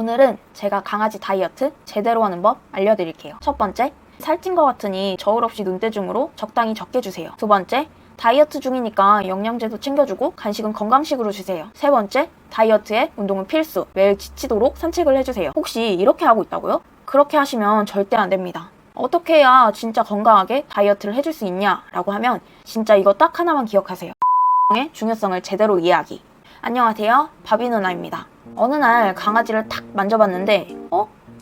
오늘은 제가 강아지 다이어트 제대로 하는 법 알려드릴게요. 첫 번째, 살찐 것 같으니 저울 없이 눈대중으로 적당히 적게 주세요. 두 번째, 다이어트 중이니까 영양제도 챙겨주고 간식은 건강식으로 주세요. 세 번째, 다이어트에 운동은 필수. 매일 지치도록 산책을 해주세요. 혹시 이렇게 하고 있다고요? 그렇게 하시면 절대 안 됩니다. 어떻게 해야 진짜 건강하게 다이어트를 해줄 수 있냐라고 하면 진짜 이거 딱 하나만 기억하세요. 의 중요성을 제대로 이해하기. 안녕하세요, 바비 누나입니다. 어느 날 강아지를 탁 만져봤는데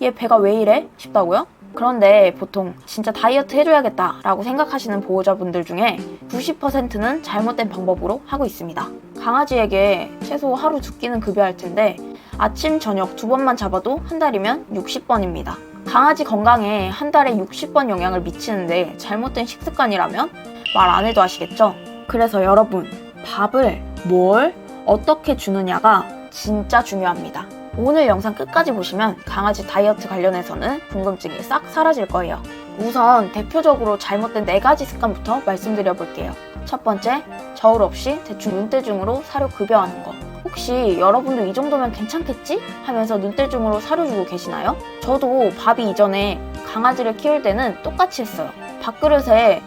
얘 배가 왜 이래? 싶다고요? 그런데 보통 진짜 다이어트 해줘야겠다 라고 생각하시는 보호자분들 중에 90%는 잘못된 방법으로 하고 있습니다. 강아지에게 최소 하루 2끼는 급여할 텐데 아침 저녁 2번만 잡아도 한 달이면 60번입니다. 강아지 건강에 한 달에 60번 영향을 미치는데 잘못된 식습관이라면 말 안 해도 아시겠죠? 그래서 여러분, 밥을 뭘 어떻게 주느냐가 진짜 중요합니다. 오늘 영상 끝까지 보시면 강아지 다이어트 관련해서는 궁금증이 싹 사라질 거예요. 우선 대표적으로 잘못된 4가지 습관부터 말씀드려 볼게요. 첫 번째, 저울 없이 대충 눈대중으로 사료 급여하는 거. 혹시 여러분도 이 정도면 괜찮겠지? 하면서 눈대중으로 사료 주고 계시나요? 저도 밥이 이전에 강아지를 키울 때는 똑같이 했어요. 밥그릇에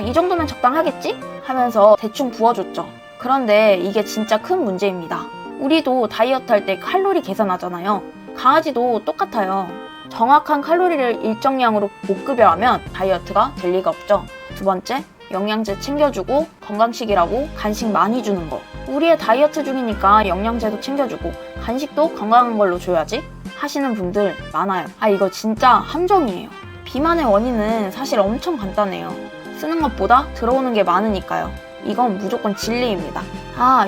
이 정도면 적당하겠지? 하면서 대충 부어줬죠. 그런데 이게 진짜 큰 문제입니다. 우리도 다이어트 할 때 칼로리 계산하잖아요. 강아지도 똑같아요. 정확한 칼로리를 일정량으로 못 급여하면 다이어트가 될 리가 없죠. 두 번째, 영양제 챙겨주고 건강식이라고 간식 많이 주는 거. 우리의 다이어트 중이니까 영양제도 챙겨주고 간식도 건강한 걸로 줘야지 하시는 분들 많아요. 이거 진짜 함정이에요. 비만의 원인은 사실 엄청 간단해요. 쓰는 것보다 들어오는 게 많으니까요. 이건 무조건 진리입니다.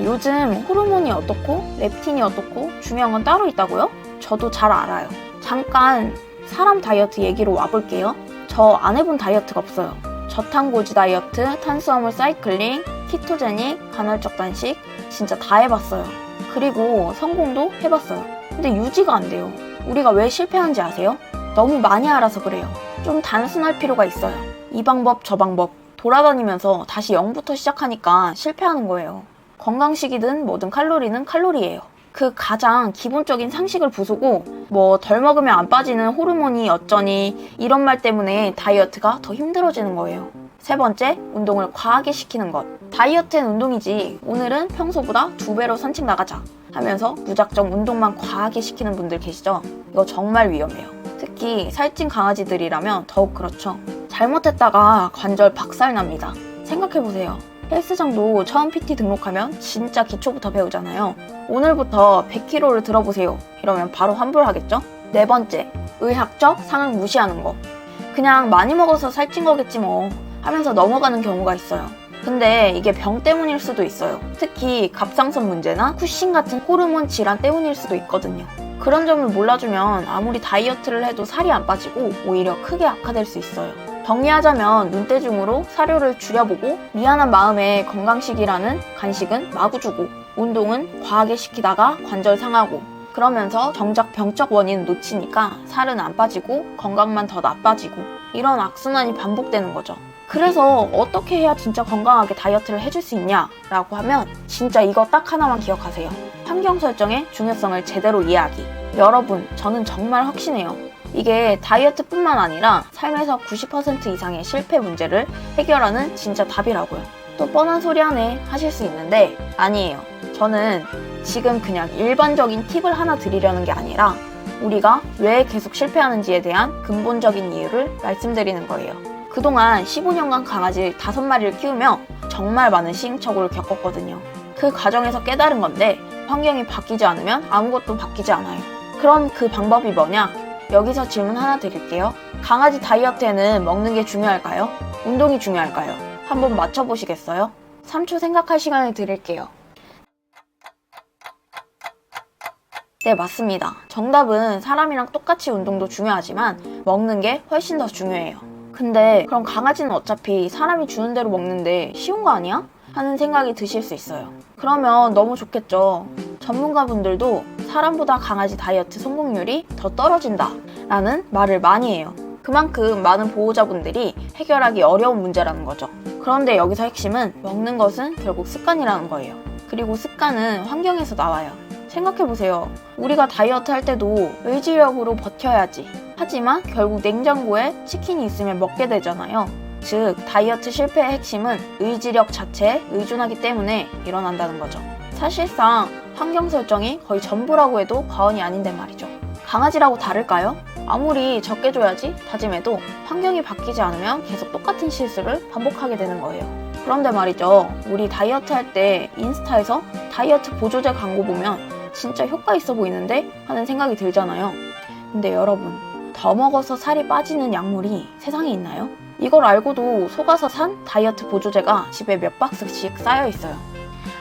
요즘 호르몬이 어떻고 렙틴이 어떻고 중요한 건 따로 있다고요? 저도 잘 알아요. 잠깐 사람 다이어트 얘기로 와볼게요. 저 안 해본 다이어트가 없어요. 저탄고지 다이어트, 탄수화물 사이클링, 키토제닉, 간헐적 단식 진짜 다 해봤어요. 그리고 성공도 해봤어요. 근데 유지가 안 돼요. 우리가 왜 실패하는지 아세요? 너무 많이 알아서 그래요. 좀 단순할 필요가 있어요. 이 방법 저 방법 돌아다니면서 다시 0부터 시작하니까 실패하는 거예요. 건강식이든 뭐든 칼로리는 칼로리예요. 그 가장 기본적인 상식을 부수고 덜 먹으면 안 빠지는 호르몬이 어쩌니 이런 말 때문에 다이어트가 더 힘들어지는 거예요. 세 번째, 운동을 과하게 시키는 것. 다이어트엔 운동이지 오늘은 평소보다 2배로 산책 나가자 하면서 무작정 운동만 과하게 시키는 분들 계시죠? 이거 정말 위험해요. 특히 살찐 강아지들이라면 더욱 그렇죠. 잘못했다가 관절 박살납니다. 생각해보세요. 헬스장도 처음 PT 등록하면 진짜 기초부터 배우잖아요. 오늘부터 100kg를 들어보세요. 이러면 바로 환불하겠죠? 네 번째, 의학적 상황 무시하는 거. 그냥 많이 먹어서 살찐 거겠지 뭐 하면서 넘어가는 경우가 있어요. 근데 이게 병 때문일 수도 있어요. 특히 갑상선 문제나 쿠신 같은 호르몬 질환 때문일 수도 있거든요. 그런 점을 몰라주면 아무리 다이어트를 해도 살이 안 빠지고 오히려 크게 악화될 수 있어요. 정리하자면 눈대중으로 사료를 줄여보고 미안한 마음에 건강식이라는 간식은 마구 주고 운동은 과하게 시키다가 관절 상하고 그러면서 정작 병적 원인은 놓치니까 살은 안 빠지고 건강만 더 나빠지고 이런 악순환이 반복되는 거죠. 그래서 어떻게 해야 진짜 건강하게 다이어트를 해줄 수 있냐라고 하면 진짜 이거 딱 하나만 기억하세요. 환경 설정의 중요성을 제대로 이해하기. 여러분, 저는 정말 확신해요. 이게 다이어트뿐만 아니라 삶에서 90% 이상의 실패 문제를 해결하는 진짜 답이라고요. 또 뻔한 소리 하네 하실 수 있는데 아니에요. 저는 지금 그냥 일반적인 팁을 하나 드리려는 게 아니라 우리가 왜 계속 실패하는지에 대한 근본적인 이유를 말씀드리는 거예요. 그동안 15년간 강아지 5마리를 키우며 정말 많은 시행착오를 겪었거든요. 그 과정에서 깨달은 건데 환경이 바뀌지 않으면 아무것도 바뀌지 않아요. 그럼 그 방법이 뭐냐? 여기서 질문 하나 드릴게요. 강아지 다이어트에는 먹는 게 중요할까요? 운동이 중요할까요? 한번 맞춰보시겠어요? 3초 생각할 시간을 드릴게요. 네, 맞습니다. 정답은 사람이랑 똑같이 운동도 중요하지만 먹는 게 훨씬 더 중요해요. 근데 그럼 강아지는 어차피 사람이 주는 대로 먹는데 쉬운 거 아니야? 하는 생각이 드실 수 있어요. 그러면 너무 좋겠죠. 전문가분들도 사람보다 강아지 다이어트 성공률이 더 떨어진다 라는 말을 많이 해요. 그만큼 많은 보호자분들이 해결하기 어려운 문제라는 거죠. 그런데 여기서 핵심은 먹는 것은 결국 습관이라는 거예요. 그리고 습관은 환경에서 나와요. 생각해보세요. 우리가 다이어트 할 때도 의지력으로 버텨야지. 하지만 결국 냉장고에 치킨이 있으면 먹게 되잖아요. 즉, 다이어트 실패의 핵심은 의지력 자체에 의존하기 때문에 일어난다는 거죠. 사실상 환경 설정이 거의 전부라고 해도 과언이 아닌데 말이죠. 강아지라고 다를까요? 아무리 적게 줘야지 다짐해도 환경이 바뀌지 않으면 계속 똑같은 실수를 반복하게 되는 거예요. 그런데 말이죠. 우리 다이어트 할 때 인스타에서 다이어트 보조제 광고 보면 진짜 효과 있어 보이는데 하는 생각이 들잖아요. 근데 여러분, 더 먹어서 살이 빠지는 약물이 세상에 있나요? 이걸 알고도 속아서 산 다이어트 보조제가 집에 몇 박스씩 쌓여 있어요.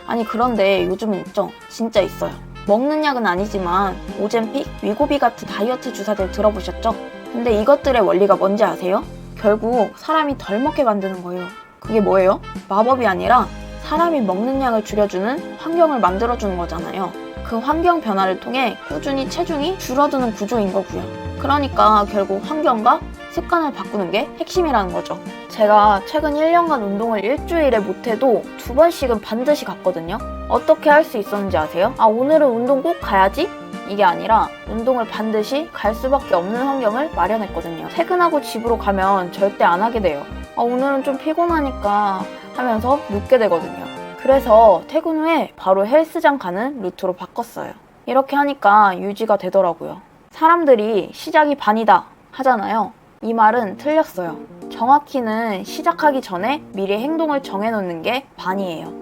아니 그런데 요즘은 있죠. 진짜 있어요. 먹는 약은 아니지만 오젬픽, 위고비 같은 다이어트 주사들 들어보셨죠? 근데 이것들의 원리가 뭔지 아세요? 결국 사람이 덜 먹게 만드는 거예요. 그게 뭐예요? 마법이 아니라 사람이 먹는 양을 줄여주는 환경을 만들어주는 거잖아요. 그 환경 변화를 통해 꾸준히 체중이 줄어드는 구조인 거고요. 그러니까 결국 환경과 습관을 바꾸는 게 핵심이라는 거죠. 제가 최근 1년간 운동을 일주일에 못해도 2번씩은 반드시 갔거든요. 어떻게 할 수 있었는지 아세요? 오늘은 운동 꼭 가야지? 이게 아니라 운동을 반드시 갈 수밖에 없는 환경을 마련했거든요. 퇴근하고 집으로 가면 절대 안 하게 돼요. 오늘은 좀 피곤하니까 하면서 눕게 되거든요. 그래서 퇴근 후에 바로 헬스장 가는 루트로 바꿨어요. 이렇게 하니까 유지가 되더라고요. 사람들이 시작이 반이다 하잖아요. 이 말은 틀렸어요. 정확히는 시작하기 전에 미리 행동을 정해놓는 게 반이에요.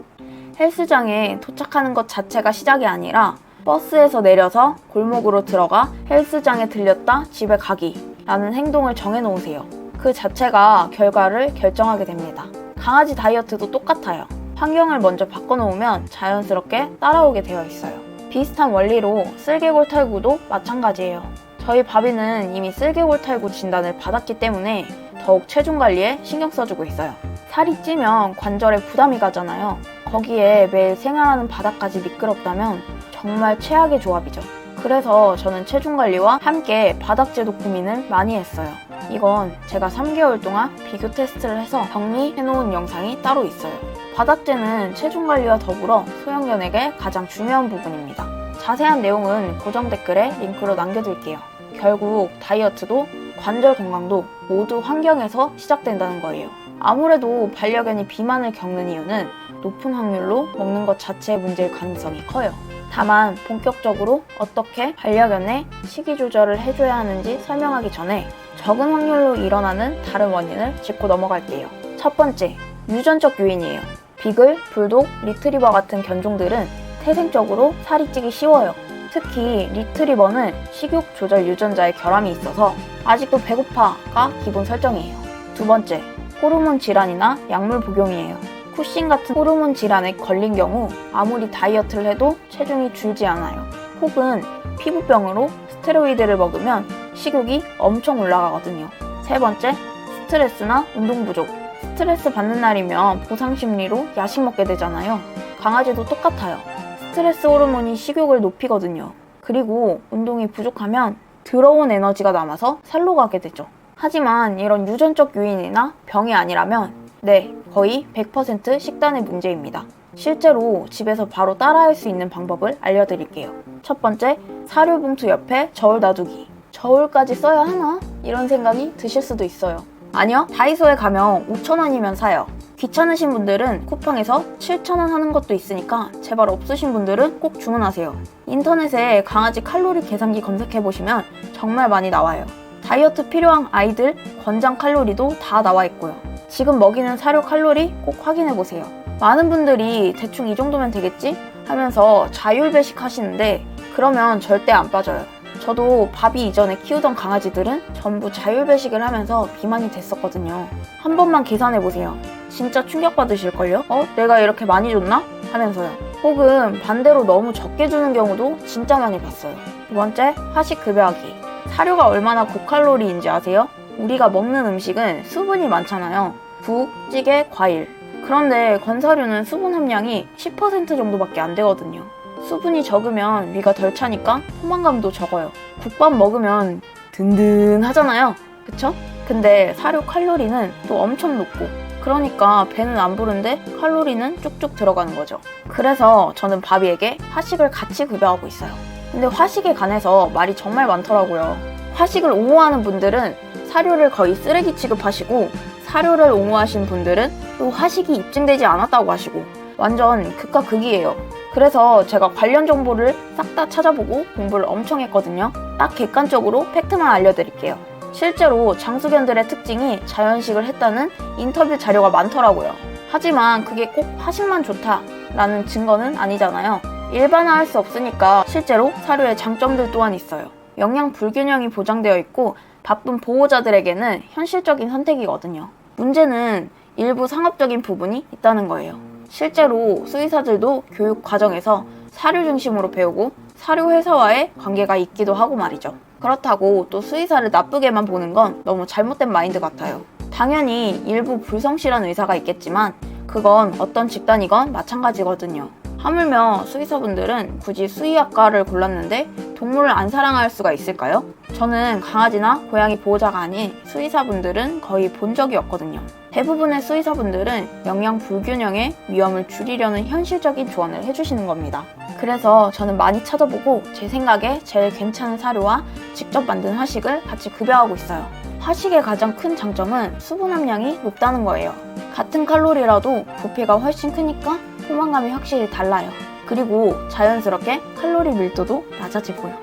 헬스장에 도착하는 것 자체가 시작이 아니라 버스에서 내려서 골목으로 들어가 헬스장에 들렸다 집에 가기 라는 행동을 정해놓으세요. 그 자체가 결과를 결정하게 됩니다. 강아지 다이어트도 똑같아요. 환경을 먼저 바꿔놓으면 자연스럽게 따라오게 되어 있어요. 비슷한 원리로 쓸개골탈구도 마찬가지예요. 저희 바비는 이미 쓸개골탈구 진단을 받았기 때문에 더욱 체중 관리에 신경 써주고 있어요. 살이 찌면 관절에 부담이 가잖아요. 거기에 매일 생활하는 바닥까지 미끄럽다면 정말 최악의 조합이죠. 그래서 저는 체중 관리와 함께 바닥재도 고민을 많이 했어요. 이건 제가 3개월 동안 비교 테스트를 해서 정리해놓은 영상이 따로 있어요. 바닥재는 체중 관리와 더불어 소형견에게 가장 중요한 부분입니다. 자세한 내용은 고정 댓글에 링크로 남겨둘게요. 결국 다이어트도 관절 건강도 모두 환경에서 시작된다는 거예요. 아무래도 반려견이 비만을 겪는 이유는 높은 확률로 먹는 것 자체의 문제일 가능성이 커요. 다만 본격적으로 어떻게 반려견의 식이 조절을 해줘야 하는지 설명하기 전에 적은 확률로 일어나는 다른 원인을 짚고 넘어갈게요. 첫 번째, 유전적 요인이에요. 비글, 불독, 리트리버 같은 견종들은 태생적으로 살이 찌기 쉬워요. 특히 리트리버는 식욕 조절 유전자의 결함이 있어서 아직도 배고파가 기본 설정이에요. 두 번째, 호르몬 질환이나 약물 복용이에요. 쿠신 같은 호르몬 질환에 걸린 경우 아무리 다이어트를 해도 체중이 줄지 않아요. 혹은 피부병으로 스테로이드를 먹으면 식욕이 엄청 올라가거든요. 세 번째, 스트레스나 운동 부족. 스트레스 받는 날이면 보상 심리로 야식 먹게 되잖아요. 강아지도 똑같아요. 스트레스 호르몬이 식욕을 높이거든요. 그리고 운동이 부족하면 더러운 에너지가 남아서 살로 가게 되죠. 하지만 이런 유전적 요인이나 병이 아니라면 거의 100% 식단의 문제입니다. 실제로 집에서 바로 따라할 수 있는 방법을 알려드릴게요. 첫 번째, 사료봉투 옆에 저울 놔두기. 저울까지 써야 하나? 이런 생각이 드실 수도 있어요. 아니요, 다이소에 가면 5,000원이면 사요. 귀찮으신 분들은 쿠팡에서 7,000원 하는 것도 있으니까 제발 없으신 분들은 꼭 주문하세요. 인터넷에 강아지 칼로리 계산기 검색해보시면 정말 많이 나와요. 다이어트 필요한 아이들 권장 칼로리도 다 나와 있고요. 지금 먹이는 사료 칼로리 꼭 확인해보세요. 많은 분들이 대충 이 정도면 되겠지? 하면서 자율 배식 하시는데 그러면 절대 안 빠져요. 저도 바비 이전에 키우던 강아지들은 전부 자율 배식을 하면서 비만이 됐었거든요. 한 번만 계산해보세요. 진짜 충격받으실걸요? 내가 이렇게 많이 줬나? 하면서요. 혹은 반대로 너무 적게 주는 경우도 진짜 많이 봤어요. 두 번째, 화식 급여하기. 사료가 얼마나 고칼로리인지 아세요? 우리가 먹는 음식은 수분이 많잖아요. 국, 찌개, 과일. 그런데 건사료는 수분 함량이 10% 정도밖에 안 되거든요. 수분이 적으면 위가 덜 차니까 포만감도 적어요. 국밥 먹으면 든든하잖아요. 그쵸? 근데 사료 칼로리는 또 엄청 높고 그러니까 배는 안 부른데 칼로리는 쭉쭉 들어가는 거죠. 그래서 저는 바비에게 화식을 같이 급여하고 있어요. 근데 화식에 관해서 말이 정말 많더라고요. 화식을 옹호하는 분들은 사료를 거의 쓰레기 취급하시고, 사료를 옹호하신 분들은 또 화식이 입증되지 않았다고 하시고, 완전 극과 극이에요. 그래서 제가 관련 정보를 싹 다 찾아보고 공부를 엄청 했거든요. 딱 객관적으로 팩트만 알려드릴게요. 실제로 장수견들의 특징이 자연식을 했다는 인터뷰 자료가 많더라고요. 하지만 그게 꼭 화식만 좋다라는 증거는 아니잖아요. 일반화할 수 없으니까 실제로 사료의 장점들 또한 있어요. 영양 불균형이 보장되어 있고 바쁜 보호자들에게는 현실적인 선택이거든요. 문제는 일부 상업적인 부분이 있다는 거예요. 실제로 수의사들도 교육 과정에서 사료 중심으로 배우고 사료 회사와의 관계가 있기도 하고 말이죠. 그렇다고 또 수의사를 나쁘게만 보는 건 너무 잘못된 마인드 같아요. 당연히 일부 불성실한 의사가 있겠지만 그건 어떤 집단이건 마찬가지거든요. 하물며 수의사분들은 굳이 수의학과를 골랐는데 동물을 안 사랑할 수가 있을까요? 저는 강아지나 고양이 보호자가 아닌 수의사분들은 거의 본 적이 없거든요. 대부분의 수의사분들은 영양 불균형의 위험을 줄이려는 현실적인 조언을 해주시는 겁니다. 그래서 저는 많이 찾아보고 제 생각에 제일 괜찮은 사료와 직접 만든 화식을 같이 급여하고 있어요. 화식의 가장 큰 장점은 수분 함량이 높다는 거예요. 같은 칼로리라도 부피가 훨씬 크니까 포만감이 확실히 달라요. 그리고 자연스럽게 칼로리 밀도도 낮아지고요.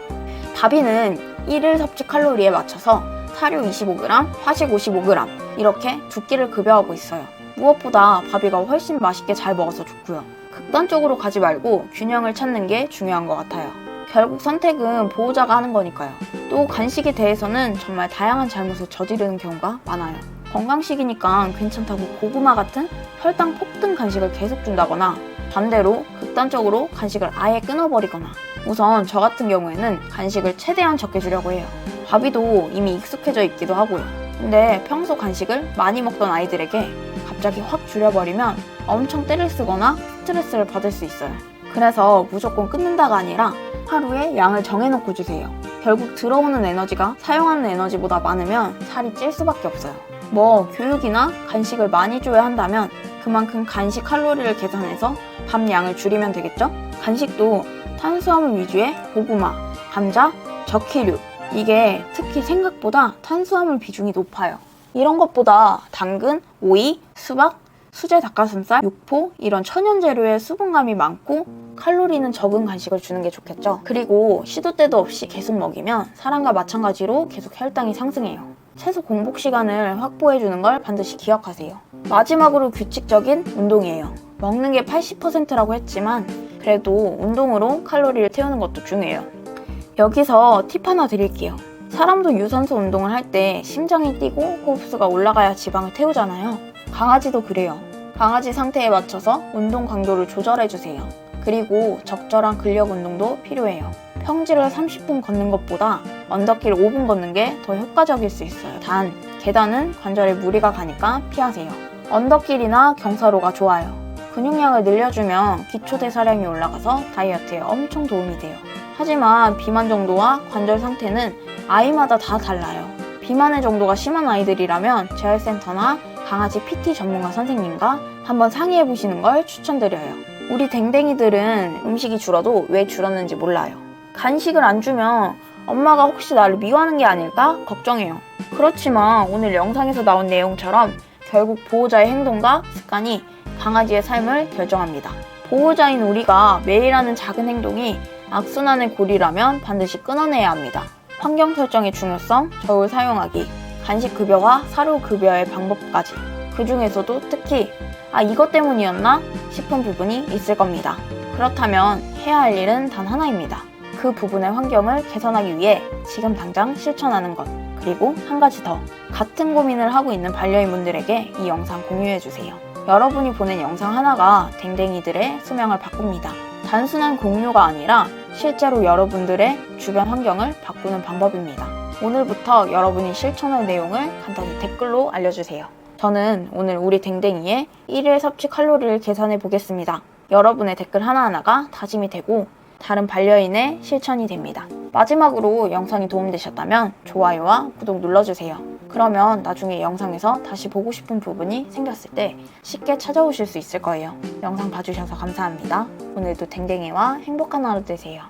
바비는 1일 섭취 칼로리에 맞춰서 사료 25g, 화식 55g 이렇게 두 끼를 급여하고 있어요. 무엇보다 바비가 훨씬 맛있게 잘 먹어서 좋고요. 극단적으로 가지 말고 균형을 찾는 게 중요한 것 같아요. 결국 선택은 보호자가 하는 거니까요. 또 간식에 대해서는 정말 다양한 잘못을 저지르는 경우가 많아요. 건강식이니까 괜찮다고 고구마 같은 혈당 폭등 간식을 계속 준다거나 반대로 극단적으로 간식을 아예 끊어버리거나 우선 저 같은 경우에는 간식을 최대한 적게 주려고 해요. 바비도 이미 익숙해져 있기도 하고요. 근데 평소 간식을 많이 먹던 아이들에게 갑자기 확 줄여버리면 엄청 때를 쓰거나 스트레스를 받을 수 있어요. 그래서 무조건 끊는다가 아니라 하루에 양을 정해놓고 주세요. 결국 들어오는 에너지가 사용하는 에너지보다 많으면 살이 찔 수밖에 없어요. 뭐 교육이나 간식을 많이 줘야 한다면 그만큼 간식 칼로리를 계산해서 밥 양을 줄이면 되겠죠? 간식도 탄수화물 위주의 고구마, 감자, 적희류 이게 특히 생각보다 탄수화물 비중이 높아요. 이런 것보다 당근, 오이, 수박, 수제 닭가슴살, 육포 이런 천연 재료의 수분감이 많고 칼로리는 적은 간식을 주는 게 좋겠죠. 그리고 시도 때도 없이 계속 먹이면 사람과 마찬가지로 계속 혈당이 상승해요. 채소 공복 시간을 확보해주는 걸 반드시 기억하세요. 마지막으로 규칙적인 운동이에요. 먹는 게 80%라고 했지만 그래도 운동으로 칼로리를 태우는 것도 중요해요. 여기서 팁 하나 드릴게요. 사람도 유산소 운동을 할 때 심장이 뛰고 호흡수가 올라가야 지방을 태우잖아요. 강아지도 그래요. 강아지 상태에 맞춰서 운동 강도를 조절해주세요. 그리고 적절한 근력 운동도 필요해요. 평지를 30분 걷는 것보다 언덕길 5분 걷는 게 더 효과적일 수 있어요. 단, 계단은 관절에 무리가 가니까 피하세요. 언덕길이나 경사로가 좋아요. 근육량을 늘려주면 기초대사량이 올라가서 다이어트에 엄청 도움이 돼요. 하지만 비만 정도와 관절 상태는 아이마다 다 달라요. 비만의 정도가 심한 아이들이라면 재활센터나 강아지 PT 전문가 선생님과 한번 상의해보시는 걸 추천드려요. 우리 댕댕이들은 음식이 줄어도 왜 줄었는지 몰라요. 간식을 안 주면 엄마가 혹시 나를 미워하는 게 아닐까 걱정해요. 그렇지만 오늘 영상에서 나온 내용처럼 결국 보호자의 행동과 습관이 강아지의 삶을 결정합니다. 보호자인 우리가 매일 하는 작은 행동이 악순환의 고리라면 반드시 끊어내야 합니다. 환경 설정의 중요성, 저울 사용하기, 간식 급여와 사료 급여의 방법까지 그 중에서도 특히 이것 때문이었나 싶은 부분이 있을 겁니다. 그렇다면 해야 할 일은 단 하나입니다. 그 부분의 환경을 개선하기 위해 지금 당장 실천하는 것. 그리고 한 가지 더. 같은 고민을 하고 있는 반려인분들에게 이 영상 공유해주세요. 여러분이 보낸 영상 하나가 댕댕이들의 수명을 바꿉니다. 단순한 공유가 아니라 실제로 여러분들의 주변 환경을 바꾸는 방법입니다. 오늘부터 여러분이 실천할 내용을 간단히 댓글로 알려주세요. 저는 오늘 우리 댕댕이의 1일 섭취 칼로리를 계산해 보겠습니다. 여러분의 댓글 하나하나가 다짐이 되고 다른 반려인의 실천이 됩니다. 마지막으로 영상이 도움되셨다면 좋아요와 구독 눌러주세요. 그러면 나중에 영상에서 다시 보고 싶은 부분이 생겼을 때 쉽게 찾아오실 수 있을 거예요. 영상 봐주셔서 감사합니다. 오늘도 댕댕이와 행복한 하루 되세요.